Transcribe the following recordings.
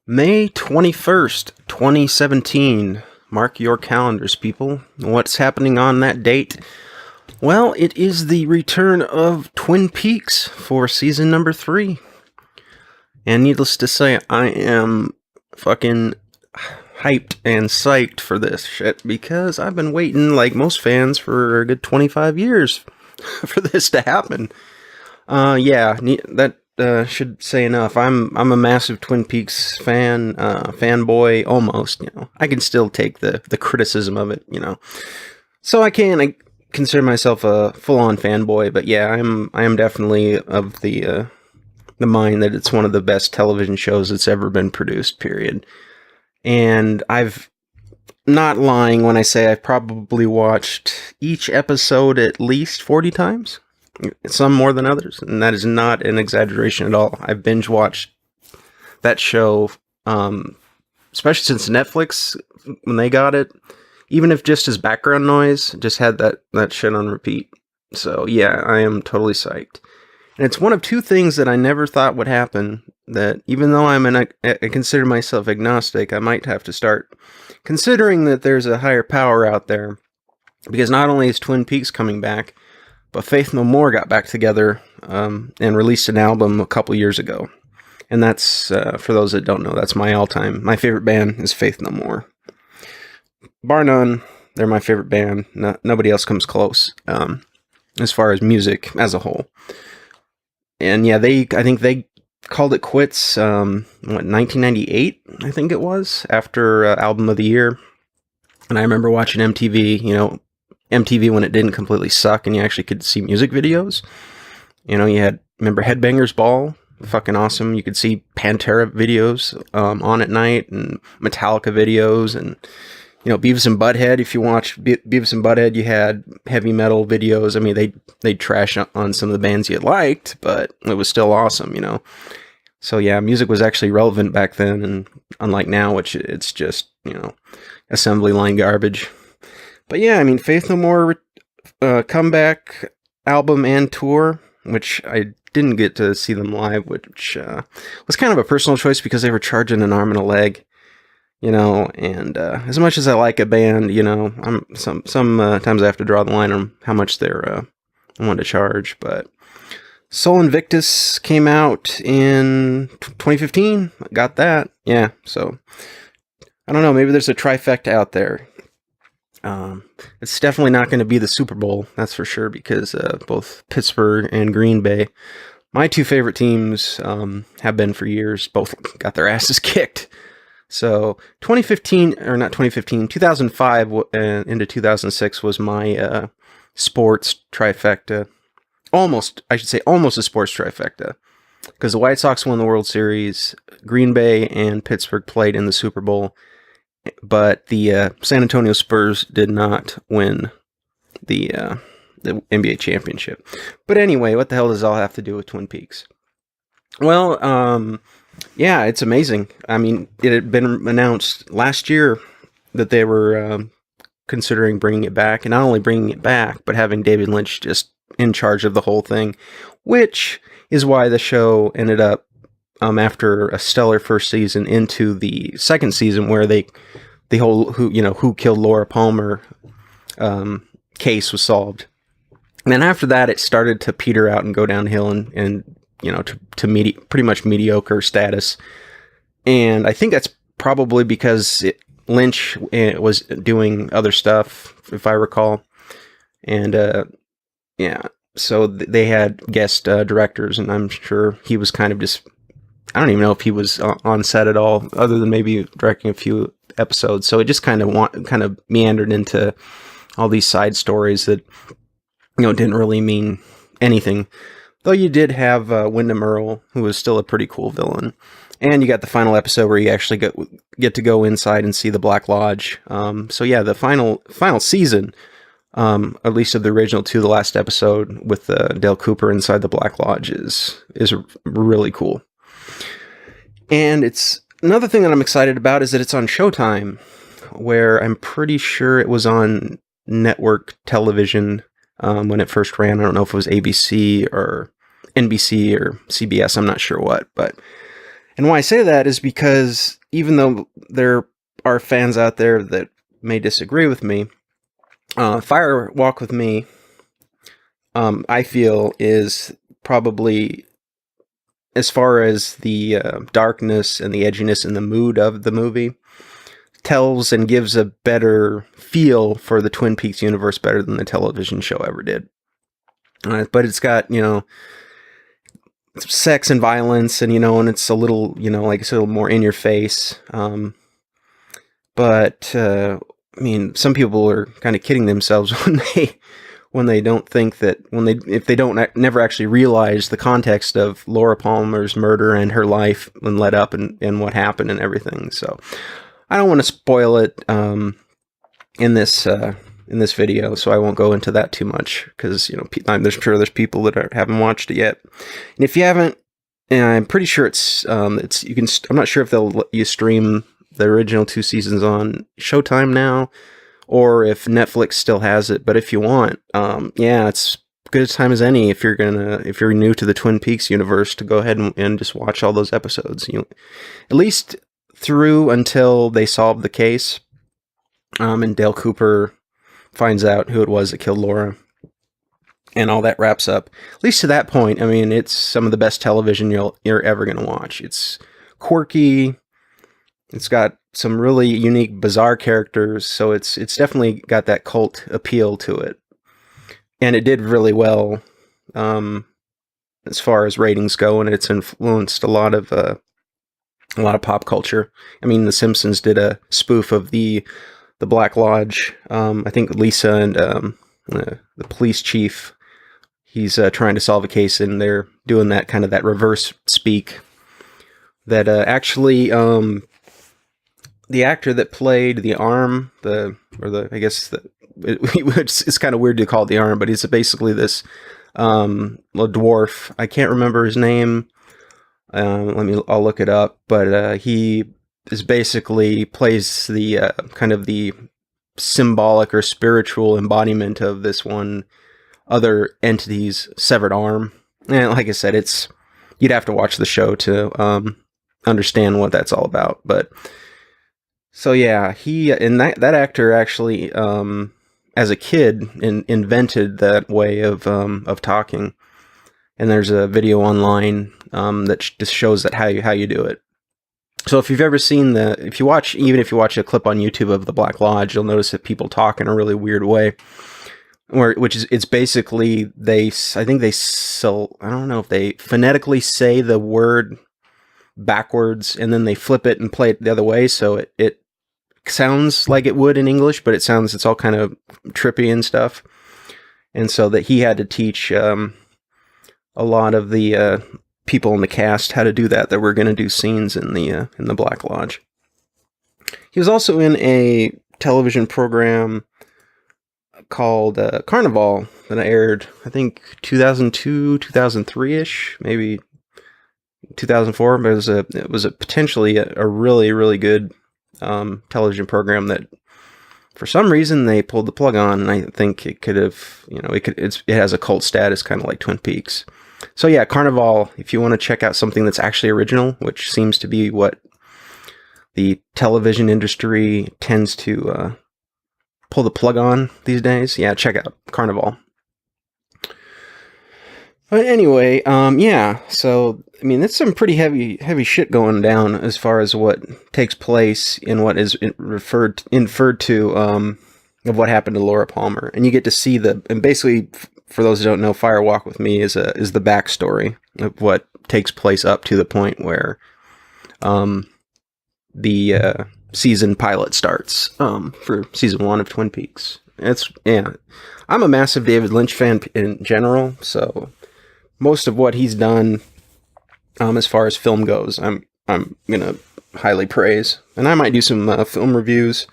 May 21st, 2017. Mark your calendars, people. What's happening on that date? Well, it is the return of Twin Peaks for season number 3. And needless to say, I am fucking hyped and psyched for this shit because I've been waiting, like most fans, for a good 25 years for this to happen. That should say enough. I'm a massive Twin Peaks fanboy, almost. I can still take the criticism of it. So I consider myself a full-on fanboy. But yeah, I am definitely of the mind that it's one of the best television shows that's ever been produced. Period. And I've not lying when I say I've probably watched each episode at least 40 times. Some more than others, and that is not an exaggeration at all. I've binge watched that show, especially since Netflix, when they got it, even if just as background noise, just had that shit on repeat. So yeah, I am totally psyched. And it's one of two things that I never thought would happen, that even though I consider myself agnostic, I might have to start considering that there's a higher power out there, because not only is Twin Peaks coming back, but Faith No More got back together and released an album a couple years ago. And that's, for those that don't know, that's my favorite band is Faith No More. Bar none, they're my favorite band. Nobody else comes close as far as music as a whole. And yeah, I think they called it quits, 1998, I think it was, after Album of the Year. And I remember watching MTV, MTV when it didn't completely suck and you actually could see music videos. Remember Headbangers Ball? Fucking awesome. You could see Pantera videos on at night, and Metallica videos, and Beavis and Butthead. If you watched Beavis and Butthead, you had heavy metal videos. I mean, they'd trash on some of the bands you liked, but it was still awesome, So yeah, music was actually relevant back then, and unlike now, which it's just, assembly line garbage. But yeah, I mean, Faith No More comeback album and tour, which I didn't get to see them live, which was kind of a personal choice because they were charging an arm and a leg, and as much as I like a band, I'm sometimes I have to draw the line on how much they're wanting to charge. But Sol Invictus came out in 2015. Got that. Yeah, so I don't know, maybe there's a trifecta out there. It's definitely not going to be the Super Bowl, that's for sure, because both Pittsburgh and Green Bay, my two favorite teams, have been for years. Both got their asses kicked. So 2005 into 2006 was my sports trifecta. Almost a sports trifecta, because the White Sox won the World Series, Green Bay and Pittsburgh played in the Super Bowl, but the San Antonio Spurs did not win the NBA championship. But anyway, what the hell does all have to do with Twin Peaks? Well, yeah, it's amazing. I mean, it had been announced last year that they were considering bringing it back, and not only bringing it back, but having David Lynch just in charge of the whole thing, which is why the show ended up, after a stellar first season, into the second season, where the whole who killed Laura Palmer case was solved. And then after that, it started to peter out and go downhill, and to pretty much mediocre status. And I think that's probably because Lynch was doing other stuff, if I recall. And so they had guest directors, and I'm sure he was kind of just, I don't even know if he was on set at all, other than maybe directing a few episodes. So it just kind of meandered into all these side stories that, didn't really mean anything. Though you did have Wyndham Earle, who was still a pretty cool villain. And you got the final episode where you actually get to go inside and see the Black Lodge. So yeah, the final season, at least of the original to the last episode with Dale Cooper inside the Black Lodge, is really cool. And it's another thing that I'm excited about is that it's on Showtime, where I'm pretty sure it was on network television when it first ran. I don't know if it was ABC or NBC or CBS. I'm not sure what, but And why I say that is because even though there are fans out there that may disagree with me, Fire Walk with Me, I feel, is probably, as far as the darkness and the edginess and the mood of the movie, tells and gives a better feel for the Twin Peaks universe better than the television show ever did. But it's got, sex and violence, and and it's a little, like it's a little more in your face. But I mean, some people are kind of kidding themselves when they don't think that, if they don't never actually realize the context of Laura Palmer's murder and her life and led up and what happened and everything. So I don't want to spoil it in this video, so I won't go into that too much, because I'm sure there's people that haven't watched it yet. And if you haven't, and I'm pretty sure it's you can. I'm not sure if they'll let you stream the original 2 seasons on Showtime now, or if Netflix still has it. But if you want, it's good a time as any if you're new to the Twin Peaks universe, to go ahead and just watch all those episodes. At least through until they solve the case, and Dale Cooper finds out who it was that killed Laura, and all that wraps up. At least to that point, I mean, it's some of the best television you're ever going to watch. It's quirky. It's got some really unique, bizarre characters, so it's definitely got that cult appeal to it. And it did really well as far as ratings go, and it's influenced a lot of pop culture. I mean, The Simpsons did a spoof of the Black Lodge. I think Lisa and the police chief, he's trying to solve a case, and they're doing that kind of that reverse speak. That actually, the actor that played the arm, it's kind of weird to call it the arm, but he's basically this dwarf. I can't remember his name. I'll look it up. But he is basically plays the kind of the symbolic or spiritual embodiment of this one other entity's severed arm. And like I said, you'd have to watch the show to understand what that's all about. But so yeah, that actor actually, as a kid, invented that way of talking. And there's a video online that just shows that how you do it. So if you've ever seen even if you watch a clip on YouTube of the Black Lodge, you'll notice that people talk in a really weird way. It's basically I don't know if they phonetically say the word backwards and then they flip it and play it the other way, so it sounds like it would in English, but it's all kind of trippy and stuff. And so that he had to teach a lot of the people in the cast how to do that were going to do scenes in the Black Lodge. He was also in a television program called Carnival that aired, I think 2002, 2003-ish, maybe 2004. But it was potentially a really, really good television program that for some reason they pulled the plug on, and I think it could have, it has a cult status, kind of like Twin Peaks. So yeah, Carnival, if you want to check out something that's actually original, which seems to be what the television industry tends to pull the plug on these days, check out Carnival. But anyway, so I mean, it's some pretty heavy shit going down as far as what takes place in what is inferred to of what happened to Laura Palmer, and you get to see and basically, for those who don't know, Fire Walk with Me is the backstory of what takes place up to the point where the season pilot starts for season 1 of Twin Peaks. I'm a massive David Lynch fan in general, so most of what he's done, as far as film goes, I'm gonna highly praise, and I might do some film reviews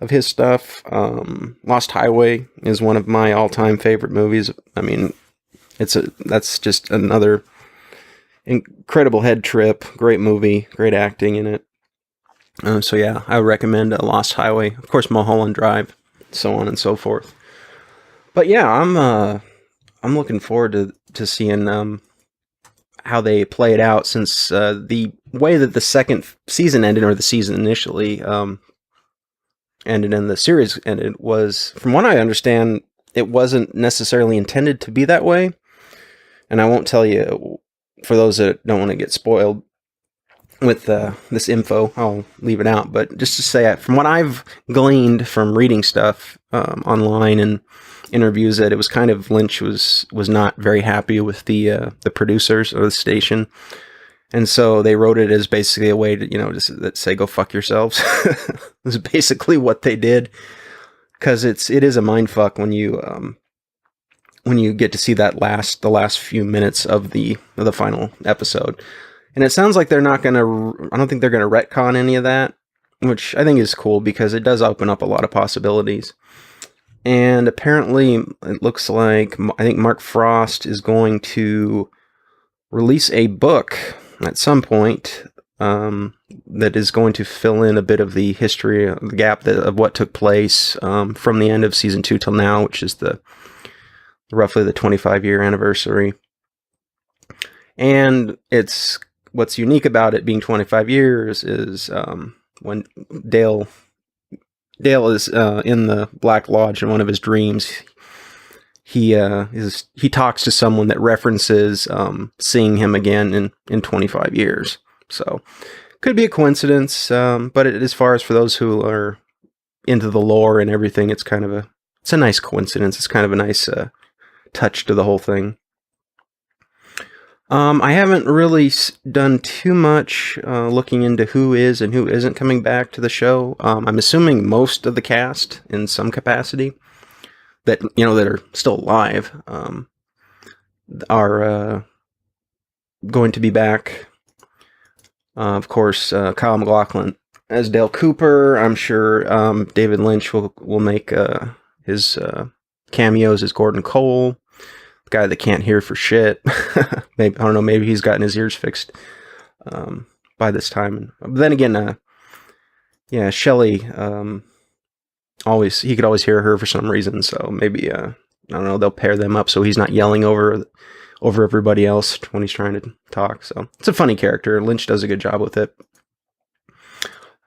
of his stuff. Lost Highway is one of my all-time favorite movies. I mean, that's just another incredible head trip. Great movie, great acting in it. So yeah, I would recommend Lost Highway. Of course, Mulholland Drive, so on and so forth. But yeah, I'm looking forward to seeing how they play it out, since the way that the second season ended, or the season initially ended and the series ended, was, from what I understand, it wasn't necessarily intended to be that way. And I won't tell you, for those that don't want to get spoiled with this info, I'll leave it out. But just to say, from what I've gleaned from reading stuff online and interviews, that it was kind of, Lynch was not very happy with the producers or the station, and so they wrote it as basically a way to, just say, go fuck yourselves. It was basically what they did, because it is a mind fuck when you get to see the last few minutes of the final episode. And it sounds like I don't think they're gonna retcon any of that, which I think is cool, because it does open up a lot of possibilities. And apparently it looks like, I think Mark Frost is going to release a book at some point that is going to fill in a bit of the history, the gap of what took place from the end of season 2 till now, which is roughly the 25-year anniversary. And what's unique about it being 25 years is when Dale is in the Black Lodge in one of his dreams, he talks to someone that references seeing him again in 25 years. So could be a coincidence, but as far as for those who are into the lore and everything, it's a nice coincidence. It's kind of a nice touch to the whole thing. I haven't really done too much looking into who is and who isn't coming back to the show. I'm assuming most of the cast in some capacity that are still alive are going to be back. Of course, Kyle MacLachlan as Dale Cooper. I'm sure David Lynch will make his cameos as Gordon Cole, the guy that can't hear for shit. Maybe, I don't know, maybe he's gotten his ears fixed by this time. But then again, Shelley, he could always hear her for some reason, so maybe I don't know, they'll pair them up so he's not yelling over everybody else when he's trying to talk. So it's a funny character. Lynch does a good job with it.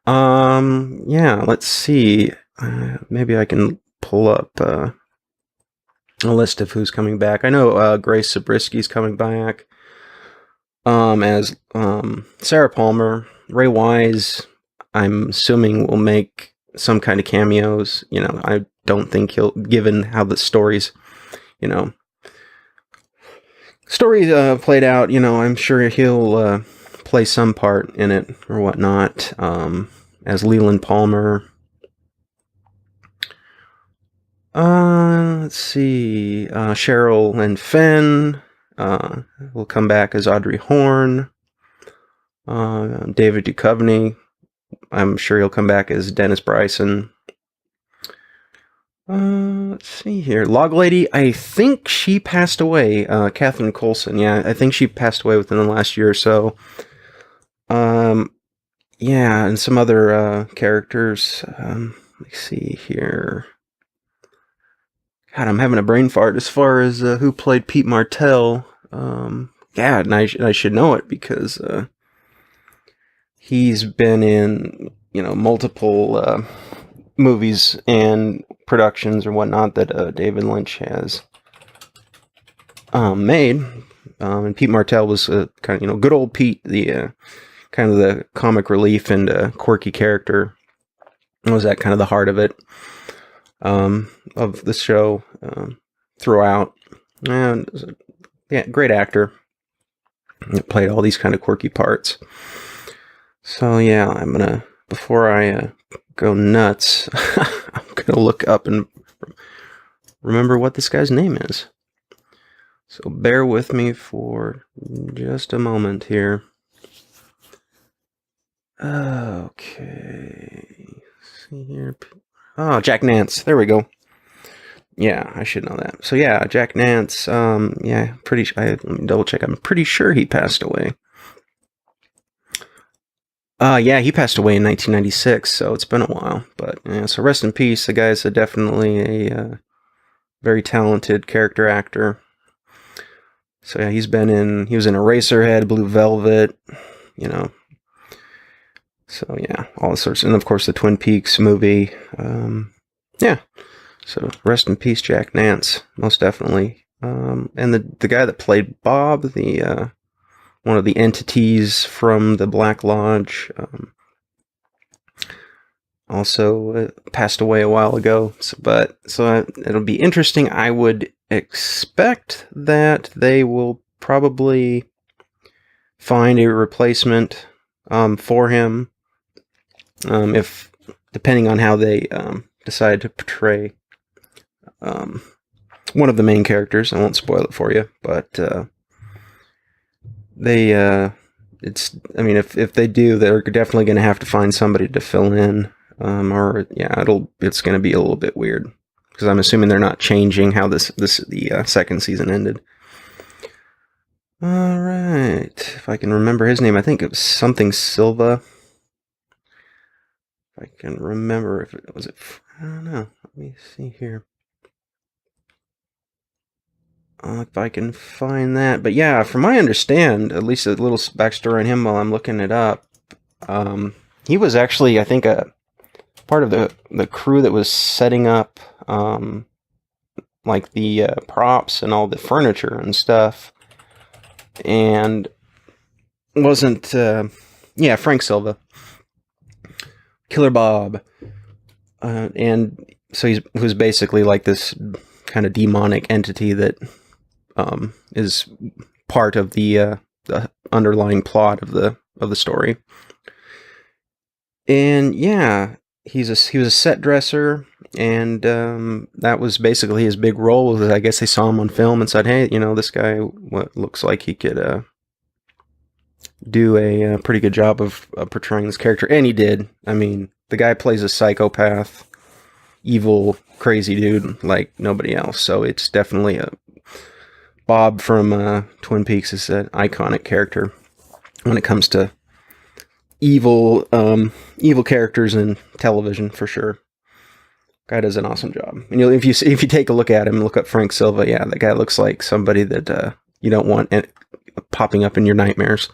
Let's see. Maybe I can pull up a list of who's coming back. I know Grace Zabrisky's coming back as Sarah Palmer. Ray Wise, I'm assuming, will make some kind of cameos. I don't think he'll, given how the stories played out, I'm sure he'll play some part in it or whatnot, as Leland Palmer. Let's see, Cheryl and Finn will come back as Audrey Horne. David Duchovny, I'm sure he'll come back as Dennis Bryson. Let's see here. Log Lady, I think she passed away. Catherine Coulson, yeah, I think she passed away within the last year or so. And some other characters. Let's see here. God, I'm having a brain fart as far as who played Pete Martell. And I should know it because he's been in multiple movies and productions or whatnot that David Lynch has made. And Pete Martell was kind of good old Pete, the kind of the comic relief and quirky character. Was that kind of the heart of it, of the show throughout. And great actor. It played all these kind of quirky parts. So yeah, I'm gonna, before I go nuts, I'm gonna look up and remember what this guy's name is. So bear with me for just a moment here. Okay, see here. Oh, Jack Nance. There we go. Yeah, I should know that. So yeah, Jack Nance. Let me double check. I'm pretty sure he passed away. He passed away in 1996, so it's been a while. But yeah, so rest in peace. The guy's definitely a very talented character actor. So yeah, he was in Eraserhead, Blue Velvet, So yeah, all sorts, and of course the Twin Peaks movie. Yeah, so rest in peace, Jack Nance, most definitely. And the guy that played Bob, the one of the entities from the Black Lodge, also passed away a while ago. So it'll be interesting. I would expect that they will probably find a replacement for him, if depending on how they decide to portray one of the main characters. I won't spoil it for you, but it's. I mean, if they do, they're definitely going to have to find somebody to fill in, or yeah, it's going to be a little bit weird because I'm assuming they're not changing how the second season ended. All right, if I can remember his name, I think it was something Silva. If I can remember if it was it. I don't know. Let me see here. If I can find that. But yeah, from my understand, at least a little backstory on him while I'm looking it up. He was actually, I think, a part of the crew that was setting up like the props and all the furniture and stuff. And wasn't Frank Silva, Killer Bob, and so he was basically like this kind of demonic entity that is part of the underlying plot of the story. And yeah, he was a set dresser, and that was basically his big role. I guess they saw him on film and said, "Hey, this guy looks like he could do a pretty good job of portraying this character," and he did. I mean, the guy plays a psychopath, evil, crazy dude like nobody else. So it's definitely Bob from Twin Peaks is an iconic character when it comes to evil characters in television, for sure. Guy does an awesome job. And if you take a look at him, look up Frank Silva, yeah, that guy looks like somebody that you don't want popping up in your nightmares.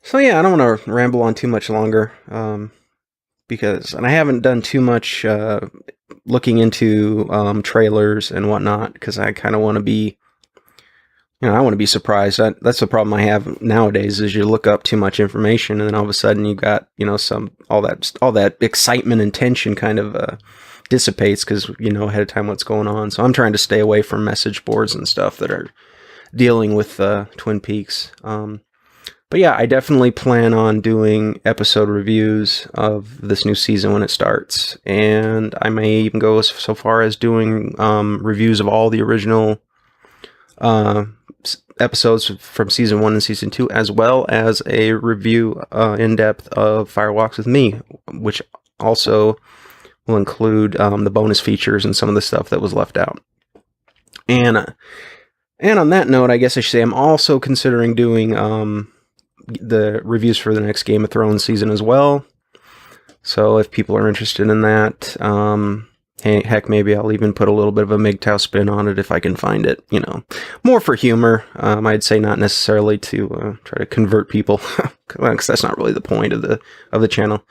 So yeah, I don't want to ramble on too much longer, and I haven't done too much looking into trailers and whatnot, because I kind of want to be, I want to be surprised. That's the problem I have nowadays, is you look up too much information and then all of a sudden you got, all that excitement and tension kind of dissipates because you know ahead of time what's going on. So I'm trying to stay away from message boards and stuff that are dealing with Twin Peaks. But yeah, I definitely plan on doing episode reviews of this new season when it starts. And I may even go so far as doing reviews of all the original episodes from season 1 and season 2, as well as a review in depth of Fire Walks with Me, which also will include the bonus features and some of the stuff that was left out. And on that note, I guess I should say I'm also considering doing the reviews for the next Game of Thrones season as well. So if people are interested in that, heck, maybe I'll even put a little bit of a MGTOW spin on it if I can find it. More for humor. I'd say not necessarily to try to convert people, because that's not really the point of the channel.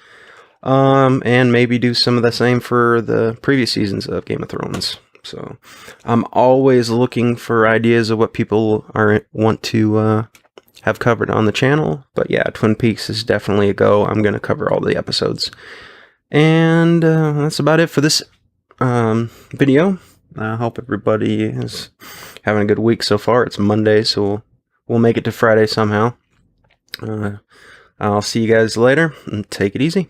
And maybe do some of the same for the previous seasons of Game of Thrones. So I'm always looking for ideas of what people want to have covered on the channel. But yeah, Twin Peaks is definitely a go. I'm going to cover all the episodes. And that's about it for this video. I hope everybody is having a good week so far. It's Monday, so we'll make it to Friday somehow. I'll see you guys later, and take it easy.